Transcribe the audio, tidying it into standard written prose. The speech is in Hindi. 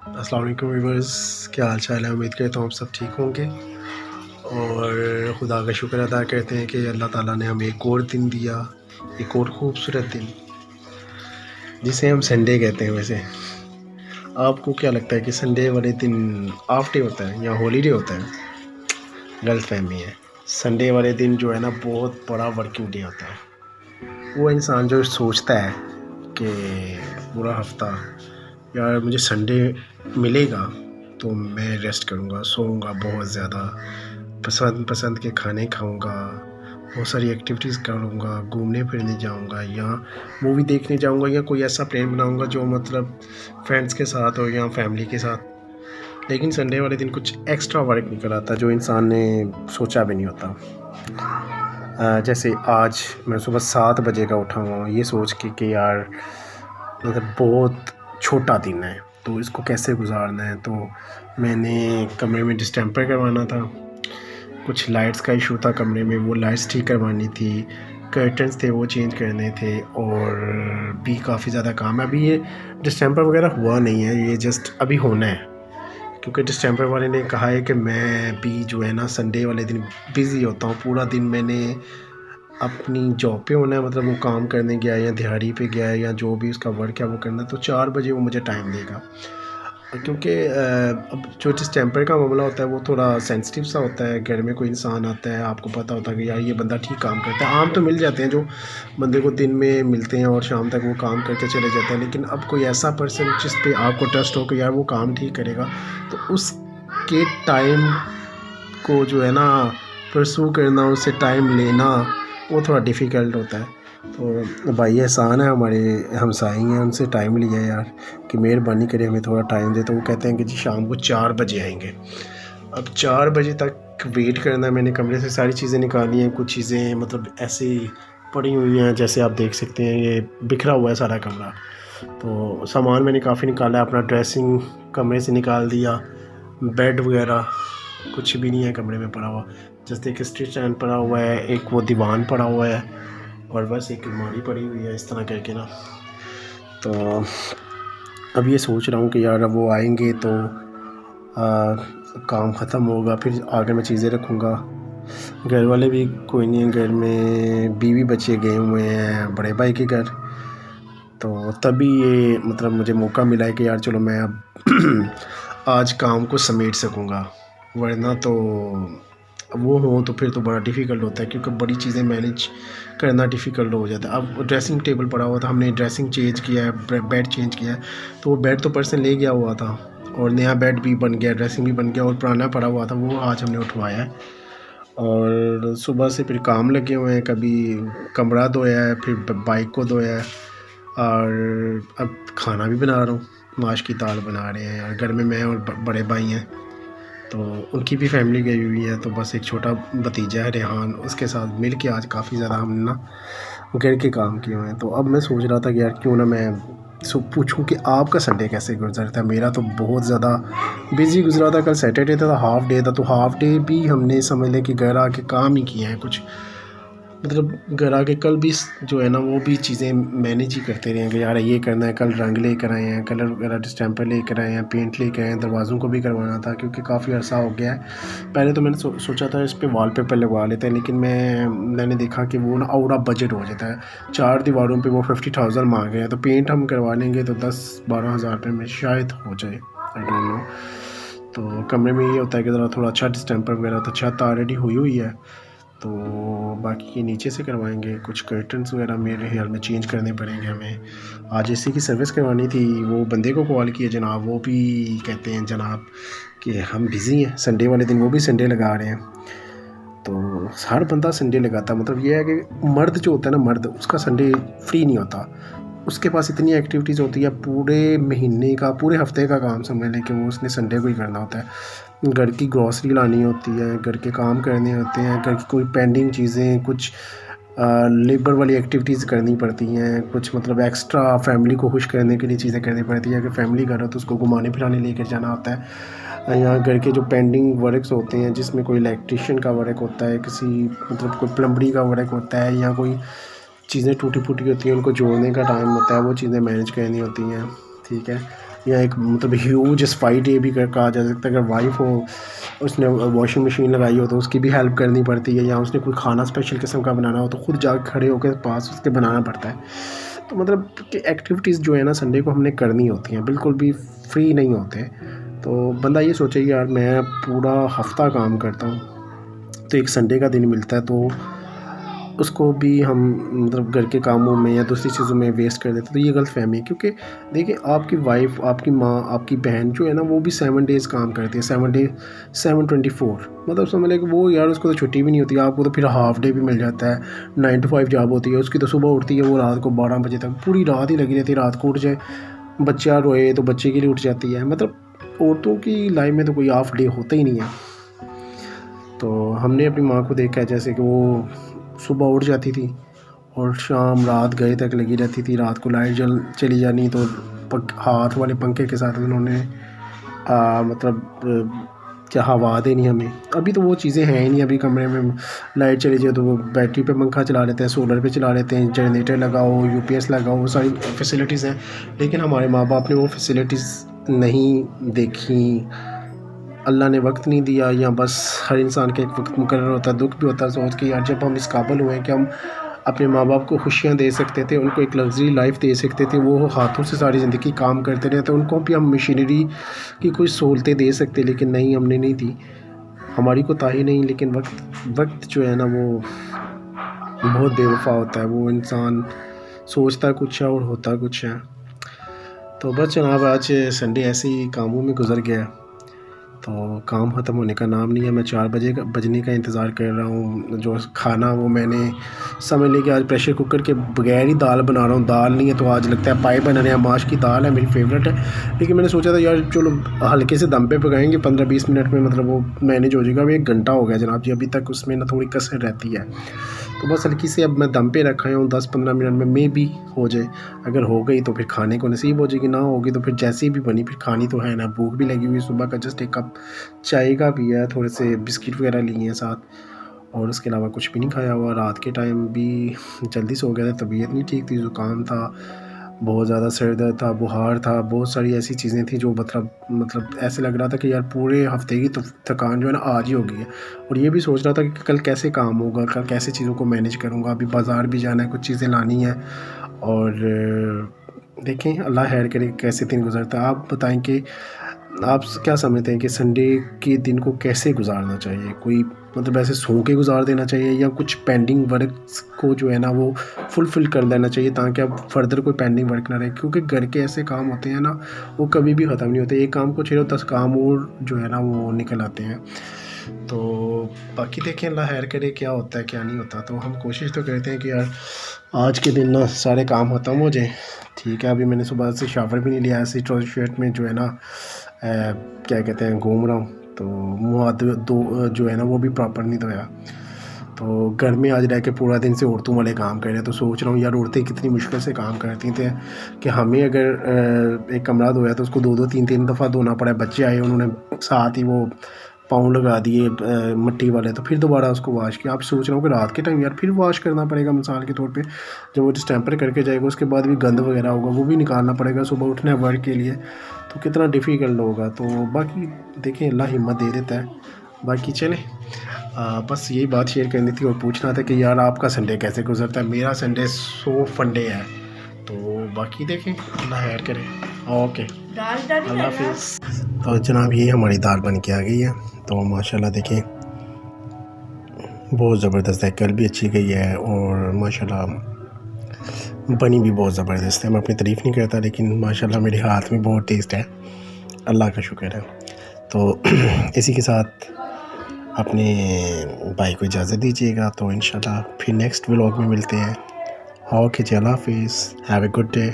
अस्सलाम वालेकुम व्यूअर्स, क्या हाल चाल है। उम्मीद करता हूँ आप सब ठीक होंगे और खुदा का शुक्र अदा करते हैं कि अल्लाह ताला ने हमें एक और दिन दिया, एक और खूबसूरत दिन जिसे हम संडे कहते हैं। वैसे आपको क्या लगता है कि संडे वाले दिन हाफ डे होता है या हॉलीडे होता है? गलत फहमी है। संडे वाले दिन जो है ना, बहुत बड़ा वर्किंग डे होता है। वो इंसान जो सोचता है कि पूरा हफ्ता यार मुझे संडे मिलेगा तो मैं रेस्ट करूँगा, सोऊंगा, बहुत ज़्यादा पसंद पसंद के खाने खाऊंगा, बहुत सारी एक्टिविटीज़ करूँगा, घूमने फिरने जाऊँगा या मूवी देखने जाऊँगा या कोई ऐसा प्लान बनाऊँगा जो मतलब फ्रेंड्स के साथ हो या फैमिली के साथ। लेकिन संडे वाले दिन कुछ एक्स्ट्रा वर्क निकल आता जो इंसान ने सोचा भी नहीं होता। जैसे आज मैं सुबह 7 बजे का उठा हुआ हूँ ये सोच के कि यार मतलब बहुत छोटा दिन है तो इसको कैसे गुजारना है। तो मैंने कमरे में डिस्टेंपर करवाना था, कुछ लाइट्स का इशू था कमरे में, वो लाइट्स ठीक करवानी थी, कर्टन्स थे वो चेंज करने थे और भी काफ़ी ज़्यादा काम है। अभी ये डिस्टेंपर वगैरह हुआ नहीं है, ये जस्ट अभी होना है क्योंकि डिस्टेंपर वाले ने कहा है कि मैं भी जो है ना संडे वाले दिन बिज़ी होता हूँ। पूरा दिन मैंने अपनी जॉब पे होना है, मतलब वो काम करने गया है या दिहाड़ी पे गया है या जो भी उसका वर्क है वो करना है, तो 4 बजे वो मुझे टाइम देगा। क्योंकि अब जो डिस्टेंपर का मामला होता है वो थोड़ा सेंसिटिव सा होता है। घर में कोई इंसान आता है, आपको पता होता है कि यार ये बंदा ठीक काम करता है। आम तो मिल जाते हैं जो बंदे को दिन में मिलते हैं और शाम तक वो काम करके चले जाते हैं, लेकिन अब कोई ऐसा पर्सन जिस पे आपको ट्रस्ट हो कि यार वो काम ठीक करेगा, तो उसके टाइम को जो है ना परसू करना, उससे टाइम लेना, वो थोड़ा डिफ़िकल्ट होता है। तो भाई एहसान है हमारे हमसाए हैं, उनसे टाइम लिया यार कि मेहरबानी करे हमें थोड़ा टाइम दे। तो वो कहते हैं कि जी शाम को 4 बजे आएंगे। अब 4 बजे तक वेट करना है। मैंने कमरे से सारी चीज़ें निकाली हैं, कुछ चीज़ें मतलब ऐसे पड़ी हुई हैं, जैसे आप देख सकते हैं ये बिखरा हुआ है सारा कमरा। तो सामान मैंने काफ़ी निकाला है, अपना ड्रेसिंग कमरे से निकाल दिया, बेड वगैरह कुछ भी नहीं है कमरे में पड़ा हुआ, जस्ट एक स्ट्रेट स्टैंड पड़ा हुआ है, एक वो दीवान पड़ा हुआ है और बस एक अलमारी पड़ी हुई है इस तरह करके ना। तो अब ये सोच रहा हूँ कि यार अब वो आएंगे तो काम ख़त्म होगा, फिर आगे मैं चीज़ें रखूँगा। घर वाले भी कोई नहीं है, घर में बीवी बच्चे गए हुए हैं बड़े भाई के घर। तो तभी ये मतलब मुझे मौका मिला है कि यार चलो मैं अब आज काम को समेट सकूँगा, वरना तो वो हो तो फिर तो बड़ा डिफ़िकल्ट होता है क्योंकि बड़ी चीज़ें मैनेज करना डिफ़िकल्ट हो जाता है। अब ड्रेसिंग टेबल पड़ा हुआ था, हमने ड्रेसिंग चेंज किया है, बेड चेंज किया है, तो वो बेड तो पर्सन ले गया हुआ था और नया बेड भी बन गया, ड्रेसिंग भी बन गया और पुराना पड़ा हुआ था वो आज हमने उठवाया है। और सुबह से फिर काम लगे हुए हैं, कभी कमरा धोया है, फिर बाइक को धोया है और अब खाना भी बना रहा हूँ, माश की दाल बना रहे हैं। और घर में मैं और बड़े भाई हैं, तो उनकी भी फैमिली गई हुई है, तो बस एक छोटा भतीजा है रेहान, उसके साथ मिल के आज काफ़ी ज़्यादा हमने ना घर के काम किए हुए हैं। तो अब मैं सोच रहा था कि यार क्यों ना मैं पूछूं कि आपका संडे कैसे गुजरता है। मेरा तो बहुत ज़्यादा बिज़ी गुजरा था। कल सैटरडे था, हाफ़ डे था, तो हाफ़ डे भी हमने समझ लें कि घर आके काम ही किए हैं कुछ, मतलब घर आके कल भी जो है ना वो भी चीज़ें मैनेज ही करते रहे कि यार ये करना है। कल रंग लेकर आए हैं, कलर वगैरह डिस्टेंपर लेकर आए हैं, पेंट लेकर आए हैं, दरवाज़ों को भी करवाना था क्योंकि काफ़ी अर्सा हो गया है। पहले तो मैंने सोचा था इस पर वॉलपेपर लगवा लेते हैं, लेकिन मैंने देखा कि वो ना आउट ऑफ बजट हो जाता है। 4 दीवारों पे वो 50,000 मांग रहे हैं, तो पेंट हम करवा लेंगे तो 10-12 हज़ार रुपये में शायद हो जाए, आई डोंट नो। तो कमरे में ये होता है कि ज़रा थोड़ा अच्छा डिस्टेंपर वगैरह, तो छत ऑलरेडी हुई हुई है, तो बाकी ये नीचे से करवाएंगे। कुछ कर्टन्स वगैरह मेरे ख्याल में चेंज करने पड़ेंगे हमें। आज एसी की सर्विस करवानी थी, वो बंदे को कॉल किया जनाब, वो भी कहते हैं जनाब कि हम बिज़ी हैं संडे वाले दिन, वो भी संडे लगा रहे हैं। तो हर बंदा संडे लगाता है, मतलब ये है कि मर्द जो होता है ना, मर्द उसका संडे फ्री नहीं होता, उसके पास इतनी एक्टिविटीज़ होती है पूरे महीने का, पूरे हफ्ते का काम समझ लें कि वो उसने संडे को ही करना होता है। घर की ग्रॉसरी लानी होती है, घर के काम करने होते हैं, घर की कोई पेंडिंग चीज़ें, कुछ लेबर वाली एक्टिविटीज़ करनी पड़ती हैं, कुछ मतलब एक्स्ट्रा फैमिली को खुश करने के लिए चीज़ें करनी पड़ती है कि फैमिली घर हो तो उसको घुमाने फिराने लेकर जाना होता है। यहाँ घर के जो पेंडिंग वर्क्स होते हैं जिसमें कोई इलेक्ट्रिशियन का वर्क होता है, किसी मतलब कोई प्लम्बरी का वर्क होता है, या कोई चीज़ें टूटी फूटी होती हैं उनको जोड़ने का टाइम होता है, वो चीज़ें मैनेज करनी होती हैं, ठीक है। या एक मतलब ह्यूज स्पाई डे भी कहा जा सकता है। अगर वाइफ हो, उसने वॉशिंग मशीन लगाई हो तो उसकी भी हेल्प करनी पड़ती है, या उसने कोई खाना स्पेशल किस्म का बनाना हो तो खुद जाकर खड़े होकर पास उसके बनाना पड़ता है। तो मतलब कि एक्टिविटीज़ जो है ना संडे को हमने करनी होती हैं, बिल्कुल भी फ्री नहीं होते। तो बंदा ये सोचे यार मैं पूरा हफ्ता काम करता हूँ तो एक संडे का दिन मिलता है तो उसको भी हम मतलब घर के कामों में या दूसरी चीज़ों में वेस्ट कर देते। तो ये गलतफ़हमी है, क्योंकि देखिए आपकी वाइफ, आपकी माँ, आपकी बहन जो है ना वो भी 7 डेज़ काम करती है, 7 डे 7/24 मतलब समझ लें कि वो यार उसको तो छुट्टी भी नहीं होती। आपको तो फिर हाफ़ डे भी मिल जाता है, 9 to 5 जॉब होती है उसकी। तो सुबह उठती है वो रात को 12 बजे तक, पूरी रात ही लगी रहती है। रात को उठ जाए, बच्चा रोए तो बच्चे के लिए उठ जाती है। मतलब औरतों की लाइफ में तो कोई ऑफ डे होता ही नहीं है। तो हमने अपनी माँ को देखा है जैसे कि वो सुबह उठ जाती थी और शाम रात गए तक लगी रहती थी। रात को लाइट चली जानी तो हाथ वाले पंखे के साथ उन्होंने क्या हवा देनी हमें। अभी तो वो चीज़ें हैं ही नहीं। अभी कमरे में लाइट चली जाए तो वो बैटरी पे पंखा चला लेते हैं, सोलर पे चला लेते हैं, जनरेटर लगाओ, यूपीएस लगाओ, वो सारी फैसिलिटीज़ हैं। लेकिन हमारे माँ बाप ने वो फैसिलिटीज़ नहीं देखी, अल्लाह ने वक्त नहीं दिया, या बस हर इंसान का एक वक्त मुकर्रर होता है। दुख भी होता है सोच के यार जब हम इस काबिल हुए कि हम अपने माँ बाप को खुशियाँ दे सकते थे, उनको एक लग्जरी लाइफ दे सकते थे, वो हाथों से सारी ज़िंदगी काम करते रहे, तो उनको भी हम मशीनरी की कोई सहूलतें दे सकते, लेकिन नहीं, हमने नहीं दी। हमारी कोताही नहीं, लेकिन वक्त जो है ना वो बहुत बेवफा होता है। वो इंसान सोचता कुछ है और होता कुछ है। तो बस जनाब आज संडे ऐसे ही कामों में गुजर गया। तो काम ख़त्म होने का नाम नहीं है। मैं 4 बजने का इंतज़ार कर रहा हूँ। जो खाना वो मैंने समझ लिया कि आज प्रेशर कुकर के बगैर ही दाल बना रहा हूँ। दाल नहीं है तो आज लगता है पाए बन रहे हैं। माश की दाल है, मेरी फेवरेट है, लेकिन मैंने सोचा था यार चलो हल्के से दम पे पकाएंगे, 15-20 मिनट में मतलब वो मैनेज हो जाएगा। अभी 1 घंटा हो गया जनाब जी, अभी तक उसमें ना थोड़ी कसर रहती है। तो बस हल्की से अब मैं दम पे रखा हूँ, 10-15 मिनट में मे भी हो जाए। अगर हो गई तो फिर खाने को नसीब हो जाएगी, ना होगी तो फिर जैसी भी बनी फिर खानी तो है ना। भूख भी लगी हुई, सुबह का जस्ट 1 कप चाय का पिया है, थोड़े से बिस्किट वगैरह लिए हैं साथ, और उसके अलावा कुछ भी नहीं खाया हुआ। रात के टाइम भी जल्दी सो गया था, तबीयत नहीं ठीक थी, ज़ुकाम था, बहुत ज़्यादा सर दर्द था, बुखार था, बहुत सारी ऐसी चीज़ें थी जो मतलब ऐसे लग रहा था कि यार पूरे हफ्ते की तो थकान जो है ना आज ही हो गई है। और ये भी सोच रहा था कि कल कैसे काम होगा, कल कैसे चीज़ों को मैनेज करूँगा। अभी बाज़ार भी जाना है, कुछ चीज़ें लानी है, और देखें अल्लाह खैर करे कैसे दिन गुजरता है। आप बताएं कि आप क्या समझते हैं कि संडे के दिन को कैसे गुजारना चाहिए? कोई मतलब ऐसे सो के गुजार देना चाहिए, या कुछ पेंडिंग वर्क्स को जो है ना वो फुलफ़िल कर लेना चाहिए, ताकि अब फर्दर कोई पेंडिंग वर्क ना रहे? क्योंकि घर के ऐसे काम होते हैं ना वो कभी भी ख़त्म नहीं होते। एक काम को छोड़ो 10 काम और जो है ना वो निकल आते हैं। तो बाकी देखें अल्लाह खैर करे क्या होता है क्या नहीं होता। तो हम कोशिश तो करते हैं कि यार आज के दिन ना सारे काम ख़त्म हो जाए। ठीक है, अभी मैंने सुबह से शावर भी नहीं लिया, ऐसे ट्राउज़र शर्ट में जो है ना क्या कहते हैं घूम रहा हूँ। तो मुँह हाथ दो जो है ना वो भी प्रॉपर नहीं धोया। तो घर में आज रह के पूरा दिन से औरतों वाले काम कर रहे हैं। तो सोच रहा हूँ यार औरतें कितनी मुश्किल से काम करती थी कि हमें अगर एक कमरा धोया तो उसको 2-2 3-3 दफ़ा धोना पड़ा। बच्चे आए, उन्होंने साथ ही वो पाँव लगा दिए मिट्टी वाले, तो फिर दोबारा उसको वॉश किया। आप सोच रहा हूँ कि रात के टाइम यार फिर वॉश करना पड़ेगा। मिसाल के तौर पे जब वो डिस्टेंपर करके जाएगा उसके बाद भी गंद वगैरह होगा, वो भी निकालना पड़ेगा। सुबह उठना है वर्क के लिए तो कितना डिफ़िकल्ट होगा। तो बाकी देखें अल्लाह हिम्मत दे देता है। बाकी चलें, बस यही बात शेयर करनी थी और पूछना था कि यार आपका संडे कैसे गुजरता है। मेरा संडे सो फंडे है। तो बाकी देखें अल्लाह खैर करे। ओके, अल्लाह हाफिज़। तो जनाब ये हमारी दाल बन के आ गई है। तो माशाल्लाह देखें बहुत ज़बरदस्त है, कल भी अच्छी गई है और माशाल्लाह बनी भी बहुत ज़बरदस्त है। मैं अपनी तारीफ़ नहीं करता, लेकिन माशाल्लाह मेरे हाथ में बहुत टेस्ट है, अल्लाह का शुक्र है। तो इसी के साथ अपने भाई को इजाज़त दीजिएगा। तो इंशाल्लाह फिर नेक्स्ट व्लॉग में मिलते हैं। ओके जी, अल्लाह हाफिज़, हैव ए गुड डे।